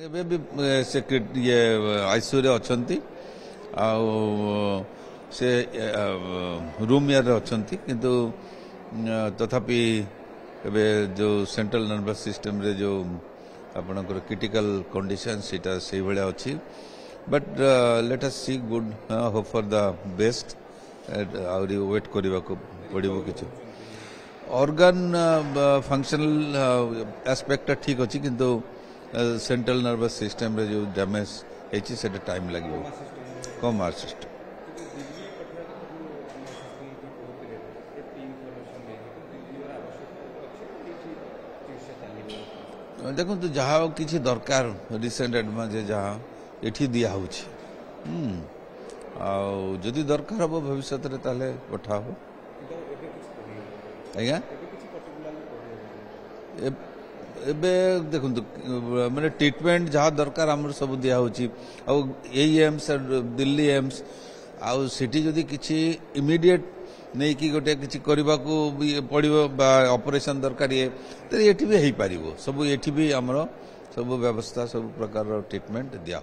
ଏବେ ବି ସେ ଇଏ ଆଇସିୟୁରେ ଅଛନ୍ତି ଆଉ ସେ ରୁମ୍ ଇୟରେ ଅଛନ୍ତି କିନ୍ତୁ ତଥାପି ଏବେ ଯେଉଁ ସେଣ୍ଟ୍ରାଲ ନର୍ଭସ୍ ସିଷ୍ଟମରେ ଯେଉଁ ଆପଣଙ୍କର କ୍ରିଟିକାଲ କଣ୍ଡିସନ ସେଇଟା ସେଇଭଳିଆ ଅଛି but let us see good hope for the best ଆହୁରି ୱେଟ୍ କରିବାକୁ ପଡ଼ିବ କିଛି ଅର୍ଗାନ ଫଙ୍କସନାଲ ଆସ୍ପେକ୍ଟଟା ଠିକ୍ ଅଛି କିନ୍ତୁ सेंट्रल नर्वस सिस्टम रे जो डैमेज होती है टाइम लगे कम आर सिस्टम देखो तो जहाँ किसी दरकार रिसेंट एडभांस जहाँ ये दिया जदि दरकार हम भविष्य में पठा हो आज्ञा एबे देखो मैंने ट्रीटमेंट जहाँ दरकार आमर सब दिया एम्स दिल्ली एम्स आउ सिटी जदि किसी इमिडिएट नहीं कि गोटे किसी करने को पड़ो ऑपरेशन दरकार ये तो ये भी हो पार सब ये भी आमर सब व्यवस्था सब प्रकार ट्रीटमेंट दिया।